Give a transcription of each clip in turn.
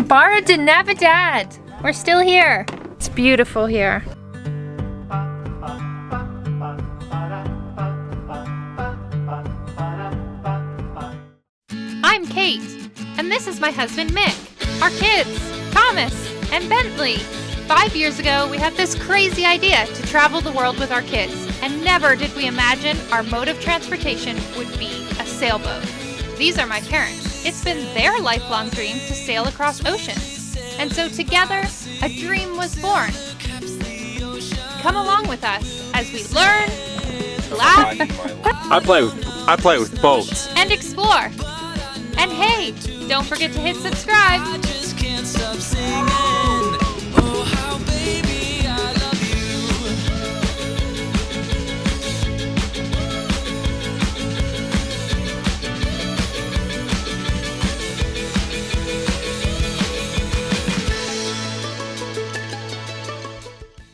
Barra de Navidad. We're still here. It's beautiful here. I'm Kate, and this is my husband Mick. Our kids, Thomas and Bentley. 5 years ago, we had this crazy idea to travel the world with our kids, and never did we imagine our mode of transportation would be a sailboat. These are my parents. It's been their lifelong dream to sail across oceans. And so together, a dream was born. Come along with us as we learn, laugh, I play with boats. and explore. And hey, don't forget to hit subscribe. I just can't stop singing. Oh, how baby I love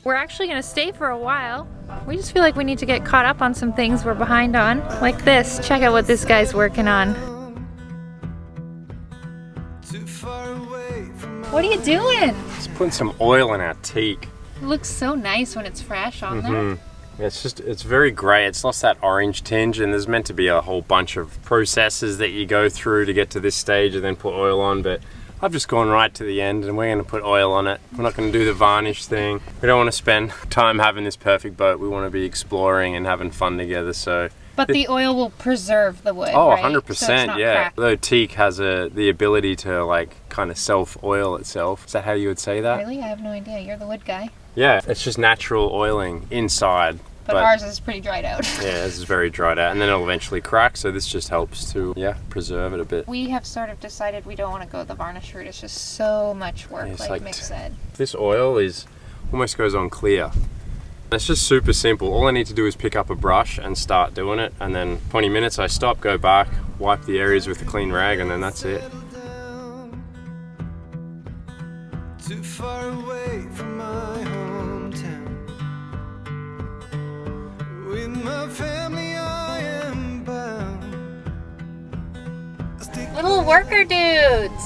We're actually going to stay for a while. We just feel like we need to get caught up on some things we're behind on. Like this. Check out what this guy's working on. What are you doing? Just putting some oil in our teak. It looks so nice when it's fresh on there. It's very grey. It's lost that orange tinge, and there's meant to be a whole bunch of processes that you go through to get to this stage and then put oil on, but I've just gone right to the end and we're going to put oil on it. We're not going to do the varnish thing. We don't want to spend time having this perfect boat. We want to be exploring and having fun together, so... But the oil will preserve the wood, Oh, right? 100%, So it's not yeah. cracked. Though teak has the ability to like kind of self-oil itself. Is that how you would say that? Really? I have no idea. You're the wood guy. Yeah, it's just natural oiling inside. But ours is pretty dried out. Yeah, this is very dried out, and then it'll eventually crack, so this just helps to, preserve it a bit. We have sort of decided we don't want to go the varnish route. It's just so much work, It's like like Mick said. This oil almost goes on clear. It's just super simple. All I need to do is pick up a brush and start doing it, and then 20 minutes I stop, go back, wipe the areas with a clean rag, and then that's it. too far away from my hometown. With my family I am bound. Little worker dudes!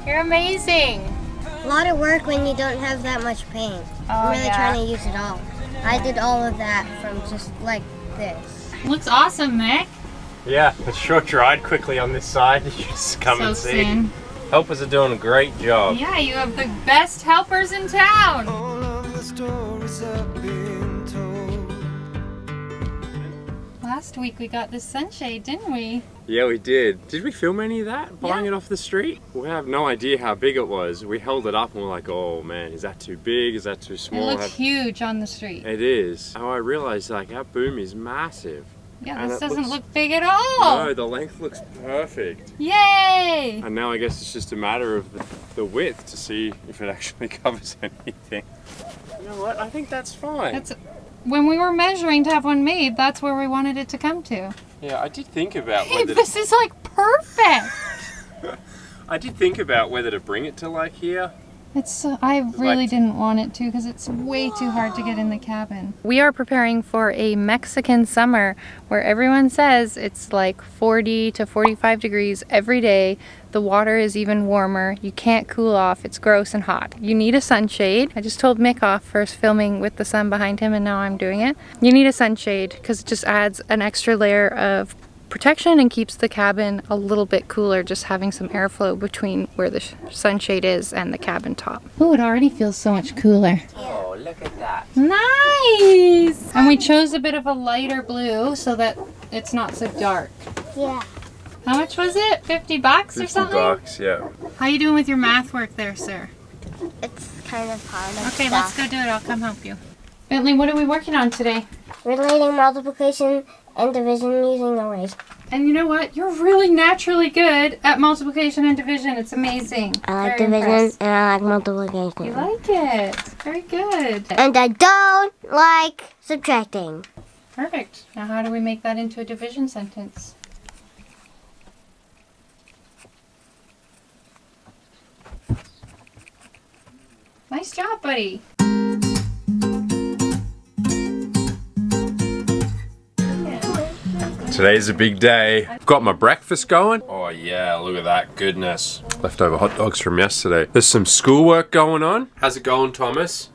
You're amazing! A lot of work when you don't have that much paint. I'm really trying to use it all. I did all of that from just like this. Looks awesome, Mick. Yeah, it's short dried quickly on this side. You just come and see. Soon. Helpers are doing a great job. Yeah, you have the best helpers in town. All of the stories I've been told. Last week we got this sunshade, didn't we? Yeah, we did. Did we film any of that? Buying it off the street? We have no idea how big it was. We held it up and we're like, oh man, is that too big? Is that too It small? looks huge on the street. It is. How I realized like our boom is massive. Yeah, And this it doesn't looks- look big at all. No, the length looks perfect. Yay! And now I guess it's just a matter of the width to see if it actually covers anything. You know what? I think that's fine. When we were measuring to have one made, that's where we wanted it to come to. Yeah, I did think about Hey, whether this is like perfect. I did think about whether to bring it to like here. I really didn't want it to because it's way too hard to get in the cabin. We are preparing for a Mexican summer where everyone says it's like 40 to 45 degrees every day. The water is even warmer. You can't cool off. It's gross and hot. You need a sunshade. I just told Mick off first filming with the sun behind him and now I'm doing it. You need a sunshade because it just adds an extra layer of protection and keeps the cabin a little bit cooler, just having some airflow between where the sunshade is and the cabin top. Oh, it already feels so much cooler. Oh, look at that. Nice! And we chose a bit of a lighter blue so that it's not so dark. Yeah. How much was it? 50 bucks or something? $50, yeah. How you doing with your math work there, sir? It's kind of hard. Okay, let's go do it. I'll come help you. Bentley, what are we working on today? Relating multiplication and division using arrays. And you know what? You're really naturally good at multiplication and division. It's amazing. I like Very division impressed. and I like multiplication. You like it. Very good. And I don't like subtracting. Perfect. Now how do we make that into a division sentence? Nice job, buddy. Today's a big day. I've got my breakfast going. Oh yeah, look at that goodness. Leftover hot dogs from yesterday. There's some schoolwork going on. How's it going, Thomas?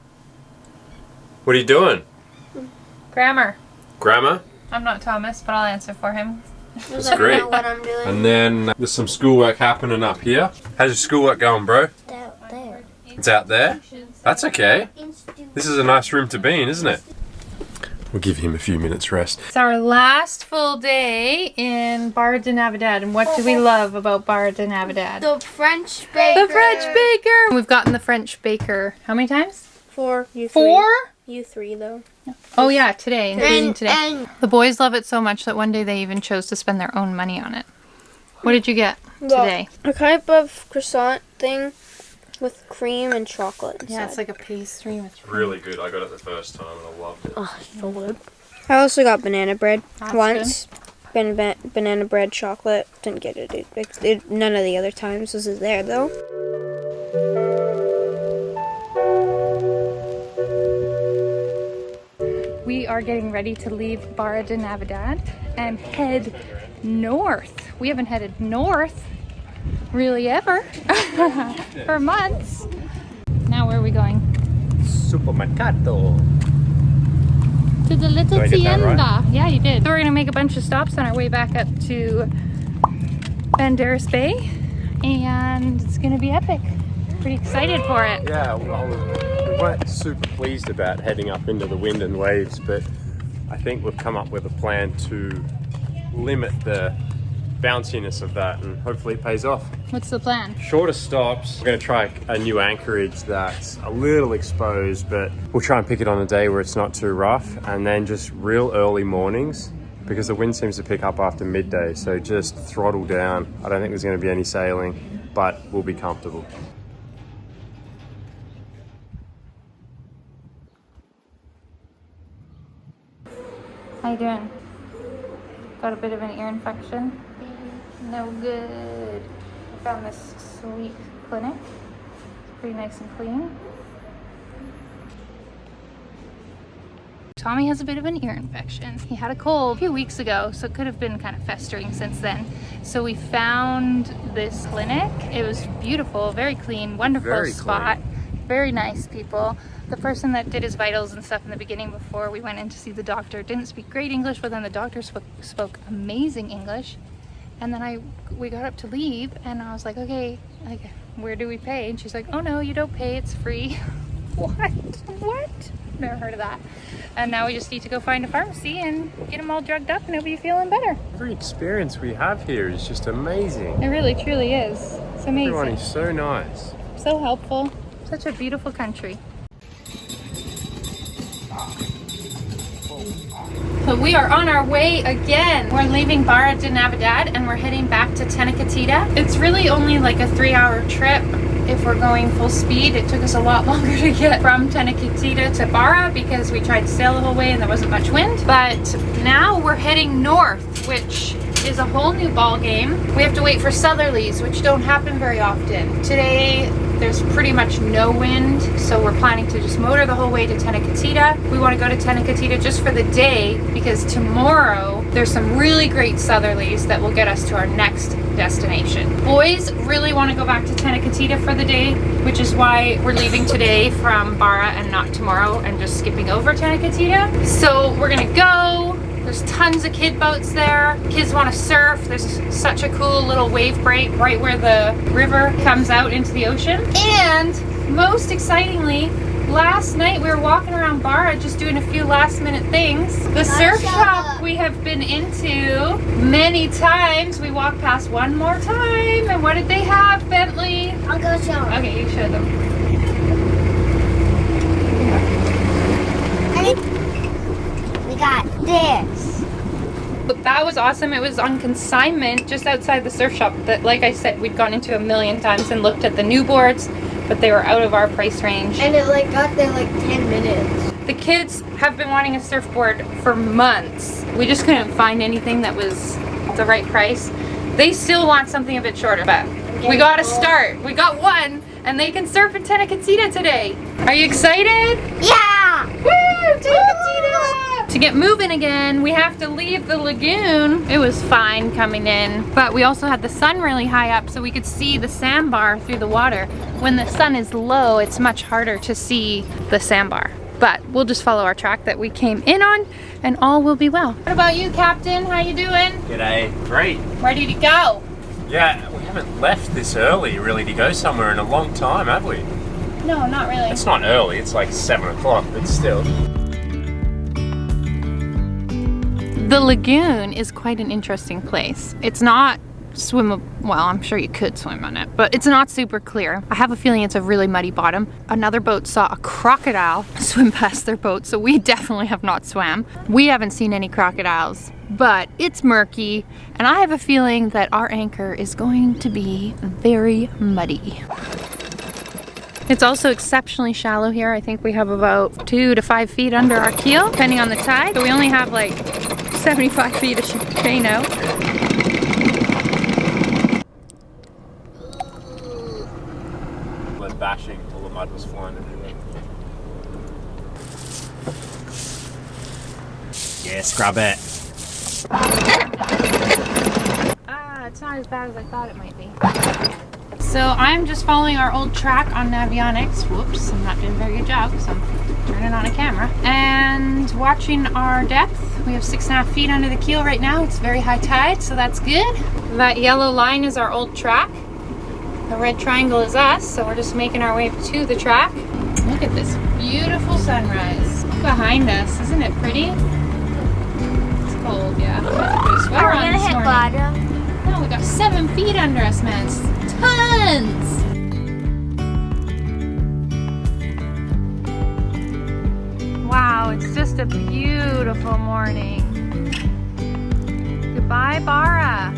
What are you doing? Grammar. Grammar? I'm not Thomas, but I'll answer for him. That's great. What I'm doing. And then there's some schoolwork happening up here. How's your schoolwork going, bro? Out there. It's out there? That's okay. This is a nice room to be in, isn't it? We'll give him a few minutes rest. It's our last full day in Barra de Navidad, and what do we love about Barra de Navidad? The French baker. The French baker! We've gotten the French baker how many times? 4. You 3. 4? You 3 though. Oh yeah, today. Including today. And The boys love it so much that one day they even chose to spend their own money on it. What did you get today? A type of croissant thing with cream and chocolate inside. Yeah, it's like a pastry with Really good. I got it the first time and I loved it. Oh, so good. I also got banana bread That's once. Banana bread chocolate. Didn't get it. None of the other times was it there though. We are getting ready to leave Barra de Navidad and head north. We haven't headed north really ever for months. Now where are we going? Supermercado. To the little Did I get that tienda. right? Yeah, you did. So we're gonna make a bunch of stops on our way back up to Banderas Bay, and it's gonna be epic. Pretty excited for it. Yeah, well, we weren't super pleased about heading up into the wind and waves, but I think we've come up with a plan to limit the bounciness of that, and hopefully it pays off. What's the plan? Shorter stops. We're going to try a new Anchorage that's a little exposed, but we'll try and pick it on a day where it's not too rough, and then just real early mornings because the wind seems to pick up after midday, so just throttle down. I don't think there's going to be any sailing, but we'll be comfortable. How you doing? Got a bit of an ear infection? No good. I found this sweet clinic. It's pretty nice and clean. Tommy has a bit of an ear infection. He had a cold a few weeks ago, so it could have been kind of festering since then. So we found this clinic. It was beautiful, very clean, wonderful Very spot. clean. Very nice people. The person that did his vitals and stuff in the beginning before we went in to see the doctor didn't speak great English, but then the doctor spoke amazing English. And then we got up to leave, and I was like, okay, like, where do we pay? And she's like, oh no, you don't pay, it's free. What? Never heard of that. And now we just need to go find a pharmacy and get him all drugged up, and he'll be feeling better. Every experience we have here is just amazing. It really, truly is. It's amazing. Everyone is so nice. So helpful. Such a beautiful country. So we are on our way again. We're leaving Barra de Navidad and we're heading back to Tenacatita. It's really only like a 3-hour trip if we're going full speed. It took us a lot longer to get from Tenacatita to Barra because we tried to sail the whole way and there wasn't much wind. But now we're heading north, which is a whole new ball game. We have to wait for southerlies, which don't happen very often. Today, there's pretty much no wind, so we're planning to just motor the whole way to Tenacatita. We want to go to Tenacatita just for the day because tomorrow there's some really great southerlies that will get us to our next destination. Boys really want to go back to Tenacatita for the day, which is why we're leaving today from Barra and not tomorrow and just skipping over Tenacatita. So we're gonna go. There's tons of kid boats there. Kids want to surf. There's such a cool little wave break right where the river comes out into the ocean. And most excitingly, last night we were walking around Barra just doing a few last minute things. The surf shop we have been into many times. We walked past one more time. And what did they have, Bentley? I'll go show them. Okay, you show them. We got this. But that was awesome. It was on consignment just outside the surf shop that, like I said, we'd gone into a million times and looked at the new boards, but they were out of our price range. And it like got there like 10 minutes. The kids have been wanting a surfboard for months. We just couldn't find anything that was the right price. They still want something a bit shorter, but we got a start. We got one, and they can surf in Tenacatita today. Are you excited? Yeah! Woo! Tenacatita! To get moving again, we have to leave the lagoon. It was fine coming in, but we also had the sun really high up so we could see the sandbar through the water. When the sun is low, it's much harder to see the sandbar. But we'll just follow our track that we came in on and all will be well. What about you, Captain? How you doing? G'day. Great. Ready to go? Yeah, we haven't left this early really to go somewhere in a long time, have we? No, not really. It's not early, it's like 7 o'clock, but still. The lagoon is quite an interesting place. It's not swimmable, well, I'm sure you could swim on it, but it's not super clear. I have a feeling it's a really muddy bottom. Another boat saw a crocodile swim past their boat, so we definitely have not swam. We haven't seen any crocodiles, but it's murky, and I have a feeling that our anchor is going to be very muddy. It's also exceptionally shallow here. I think we have about 2 to 5 feet under our keel, depending on the tide. So we only have like 75 feet of chain out. When bashing, all the mud was flying everywhere. Yeah, scrub it. Ah, it's not as bad as I thought it might be. So I'm just following our old track on Navionics. Whoops, I'm not doing a very good job because I'm turning on a camera. And watching our depth. We have 6.5 feet under the keel right now. It's very high tide, so that's good. That yellow line is our old track. The red triangle is us, so we're just making our way to the track. Look at this beautiful sunrise behind us. Isn't it pretty? It's cold, yeah. I have to put a sweater Are we on gonna this hit morning. bottom? No, we got 7 feet under us, man. It's tons! Wow, it's just a beautiful morning. Goodbye, Barra.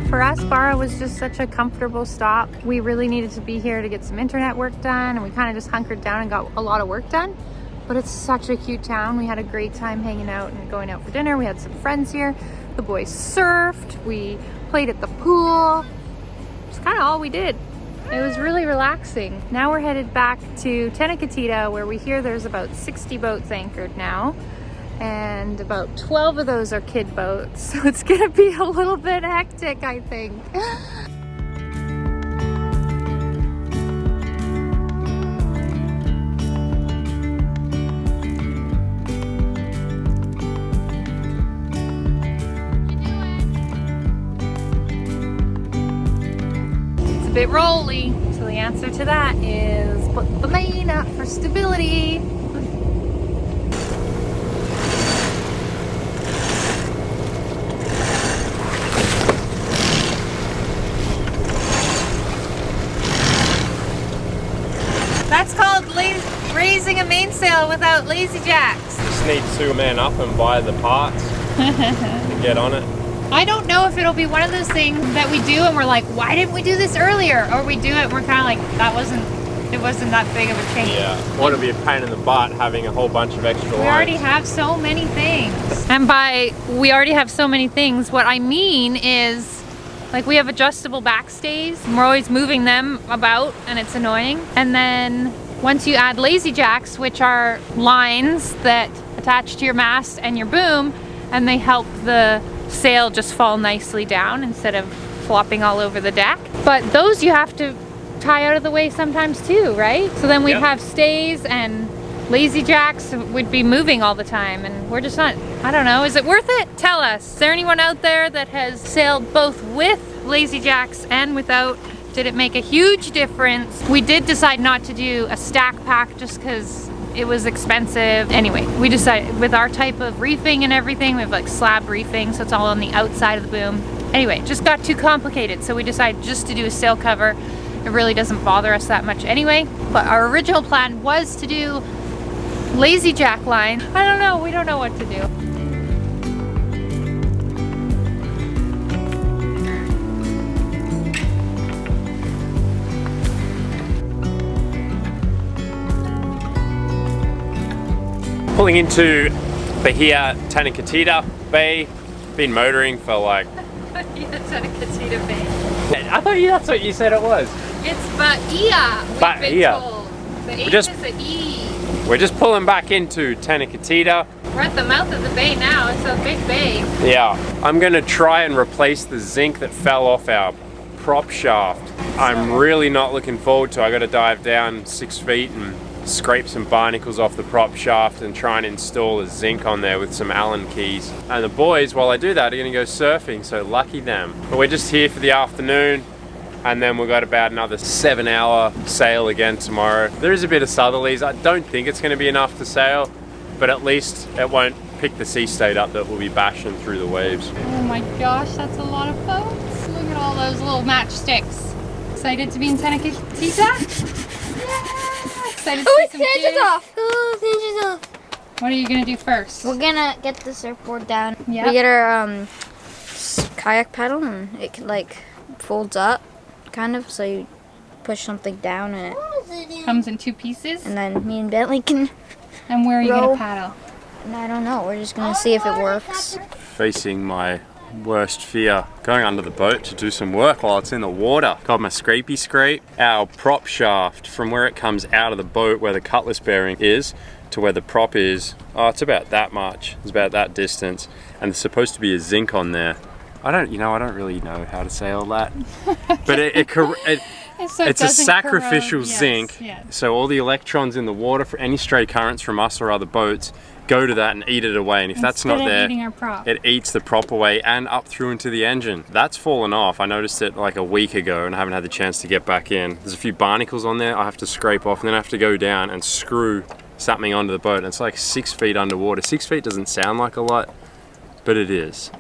For us, Barra was just such a comfortable stop. We really needed to be here to get some internet work done, and we kind of just hunkered down and got a lot of work done. But it's such a cute town. We had a great time hanging out and going out for dinner. We had some friends here. The boys surfed. We played at the pool. It's kind of all we did. It was really relaxing. Now we're headed back to Tenacatita, where we hear there's about 60 boats anchored now. And about 12 of those are kid boats. So it's gonna be a little bit hectic, I think. It's a bit rolly. So the answer to that is put the main up for stability. That's called raising a mainsail without lazy jacks. Just need to man up and buy the parts and get on it. I don't know if it'll be one of those things that we do and we're like, why didn't we do this earlier? Or we do it and we're kind of like, it wasn't that big of a change. Yeah, what would be a pain in the butt having a whole bunch of extra lines. We already have so many things. And by we already have so many things, what I mean is, like, we have adjustable backstays. We're always moving them about and it's annoying. And then once you add lazy jacks, which are lines that attach to your mast and your boom, and they help the sail just fall nicely down instead of flopping all over the deck. But those you have to tie out of the way sometimes too, right? So then we'd have stays and lazy jacks would be moving all the time, and we're just not, I don't know, is it worth it? Tell us. Is there anyone out there that has sailed both with lazy jacks and without? Did it make a huge difference? We did decide not to do a stack pack just because it was expensive. Anyway, we decided with our type of reefing and everything, we have like slab reefing, so it's all on the outside of the boom. Anyway, it just got too complicated, so we decided just to do a sail cover. It really doesn't bother us that much anyway. But our original plan was to do lazy jack line. I don't know, we don't know what to do. Pulling into Bahia Tenacatita Bay, Been motoring for like... Tenacatita Bay. I thought that's what you said it was. It's Bahia. Bahia. The H just- is the E. We're just pulling back into Tenacatita. We're at the mouth of the bay now. It's a big bay. Yeah, I'm gonna try and replace the zinc that fell off our prop shaft. I'm really not looking forward to it. I gotta dive down 6 feet and scrape some barnacles off the prop shaft and try and install a zinc on there with some Allen keys. And the boys, while I do that, are gonna go surfing, so lucky them. But we're just here for the afternoon, and then we've got about another 7-hour sail again tomorrow. There is a bit of southerlies. I don't think it's gonna be enough to sail, but at least it won't pick the sea state up that will be bashing through the waves. Oh my gosh, that's a lot of boats. Look at all those little matchsticks. Excited to be in Tenacatita? Yeah! Excited to see some Hinges kids. off! Oh, hinges off! What are you gonna do first? We're gonna get the surfboard down. Yep. We get our kayak paddle, and it like folds up, kind of, so you push something down and it, Comes in 2 pieces. and then me and Bentley can. And where are you row. gonna paddle? And I don't know. We're just gonna see if it works. Facing my worst fear, going under the boat to do some work while it's in the water. Got my scrapey scrape. Our prop shaft, from where it comes out of the boat where the cutlass bearing is to where the prop is, oh, it's about that much. It's about that distance. And there's supposed to be a zinc on there. I don't really know how to say all that. But So it's a sacrificial corrode. Yes, zinc. yes. So all the electrons in the water, for any stray currents from us or other boats, go to that and eat it away. And if that's not Instead of there, eating our prop. it eats the prop away and up through into the engine. That's fallen off. I noticed it like a week ago and I haven't had the chance to get back in. There's a few barnacles on there I have to scrape off, and then I have to go down and screw something onto the boat. And it's like 6 feet underwater. 6 feet doesn't sound like a lot, but it is.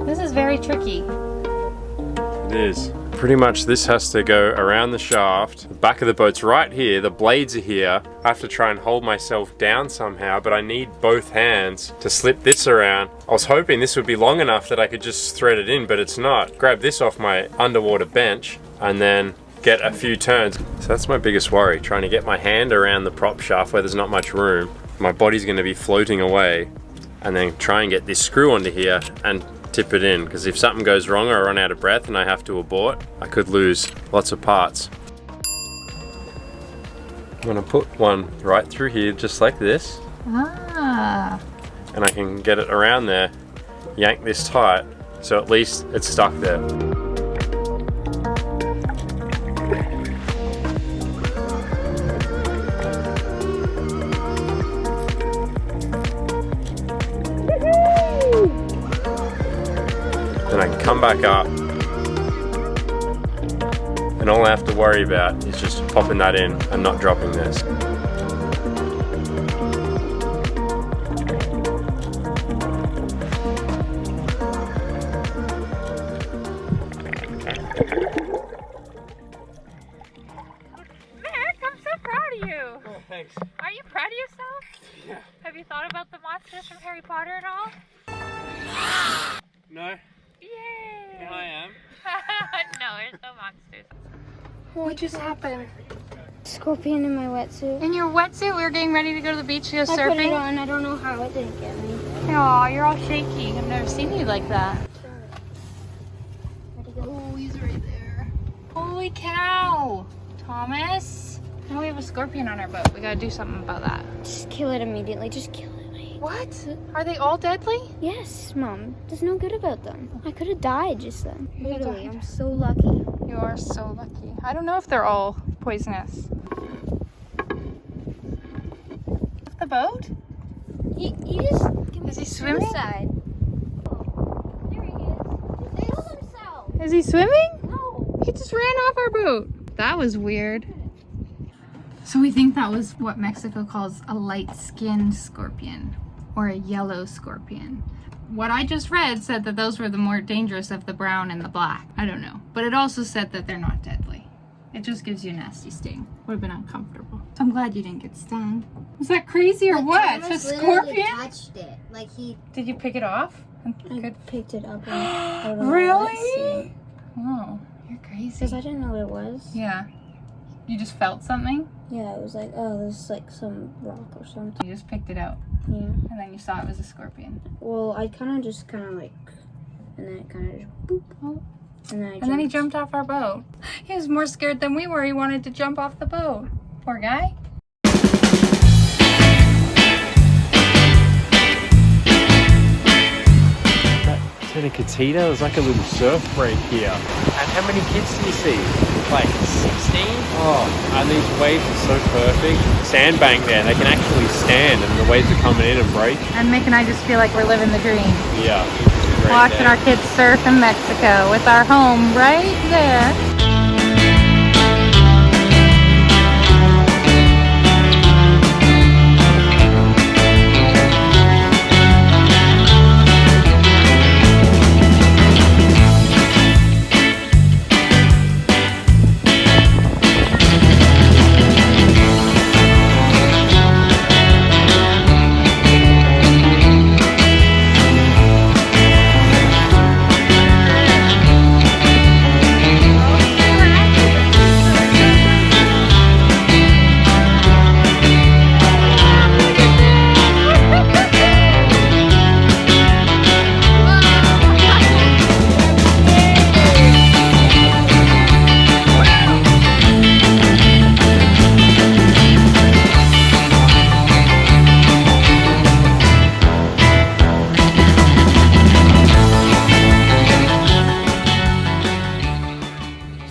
This is very tricky. It is. Pretty much this has to go around the shaft. The back of the boat's right here, the blades are here. I have to try and hold myself down somehow, but I need both hands to slip this around. I was hoping this would be long enough that I could just thread it in, but it's not. Grab this off my underwater bench and then get a few turns. So that's my biggest worry, trying to get my hand around the prop shaft where there's not much room. My body's gonna be floating away, and then try and get this screw onto here and tip it in, because if something goes wrong or I run out of breath and I have to abort, I could lose lots of parts. I'm gonna put one right through here just like this, Ah. and I can get it around there, yank this tight, so at least it's stuck there. Then I can come back up, and all I have to worry about is just popping that in and not dropping this. Mick, I'm so proud of you. Oh, thanks. Are you proud of yourself? Yeah. Have you thought about the monsters from Harry Potter at all? No, Yay! I am. No, there's no monsters. What just happened? Scorpion in my wetsuit. In your wetsuit, we were getting ready to go to the beach to go I put it surfing. on. I don't know how it didn't get me. Aw, you're all shaky. I've never seen you like that. Where'd he go? Oh, he's right there. Holy cow! Thomas? Now we have a scorpion on our boat. We gotta do something about that. Just kill it immediately. Just kill it. What? Are they all deadly? Yes, Mom. There's no good about them. I could have died just then. You Literally, died. I'm so lucky. You are so lucky. I don't know if they're all poisonous. The boat? He just Is he swimming? suicide. There he is. He killed himself. Is he swimming? No. He just ran off our boat. That was weird. So we think that was what Mexico calls a light-skinned scorpion or a yellow scorpion. What I just read said that those were the more dangerous of the brown and the black. I don't know. But it also said that they're not deadly. It just gives you a nasty sting. Would have been uncomfortable. So I'm glad you didn't get stung. Was that crazy or what? A scorpion? Touched it. Like he. Did you pick it off? I picked it up and I don't know Really? Oh, you're crazy. Because I didn't know what it was. Yeah. You just felt something? Yeah, it was like, oh, this is like some rock or something. You just picked it out. Yeah. And then you saw it was a scorpion. Well, I kind of like, and then it kind of just boop. Oh. And then he jumped off our boat. He was more scared than we were. He wanted to jump off the boat. Poor guy. Tenacatita, there's like a little surf break here. And how many kids do you see? Like 16? Oh, and these waves are so perfect. Sandbank there, they can actually stand and the waves are coming in and break. And Mick and I just feel like we're living the dream. Yeah. Watching our kids surf in Mexico with our home right there.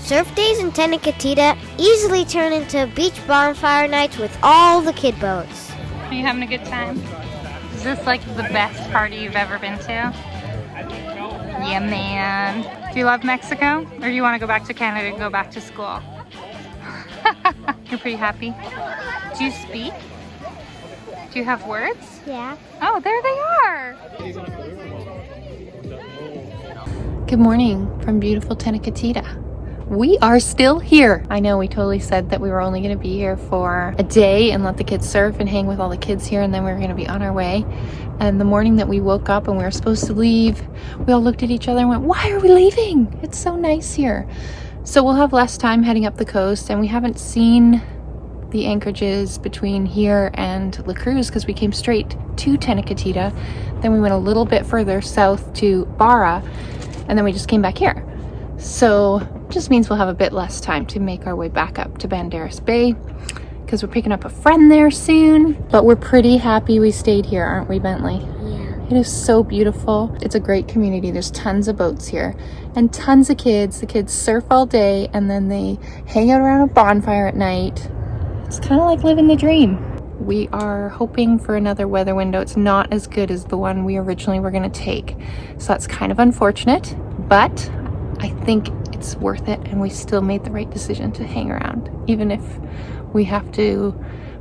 Surf days in Tenacatita easily turn into beach bonfire nights with all the kid boats. Are you having a good time? Is this like the best party you've ever been to? Yeah, man. Do you love Mexico? Or do you want to go back to Canada and go back to school? You're pretty happy? Do you speak? Do you have words? Yeah. Oh, there they are! Good morning from beautiful Tenacatita. We are still here. I know we totally said that we were only going to be here for a day and let the kids surf and hang with all the kids here, and then we were going to be on our way. And the morning that we woke up and we were supposed to leave, we all looked at each other and went, why are we leaving? It's so nice here. So we'll have less time heading up the coast, and we haven't seen the anchorages between here and La Cruz because we came straight to Tenacatita. Then we went a little bit further south to Barra, and then we just came back here. So just means we'll have a bit less time to make our way back up to Banderas Bay because we're picking up a friend there soon. But we're pretty happy we stayed here, aren't we, Bentley? Yeah. It is so beautiful. It's a great community. There's tons of boats here and tons of kids. The kids surf all day and then they hang out around a bonfire at night. It's kind of like living the dream. We are hoping for another weather window. It's not as good as the one we originally were going to take. So that's kind of unfortunate, but I think it's worth it, and we still made the right decision to hang around, even if we have to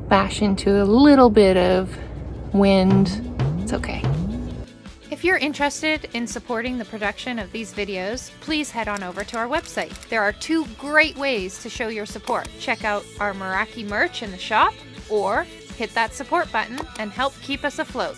bash into a little bit of wind. It's okay. If you're interested in supporting the production of these videos, please head on over to our website. There are 2 great ways to show your support. Check out our Meraki merch in the shop, or hit that support button and help keep us afloat.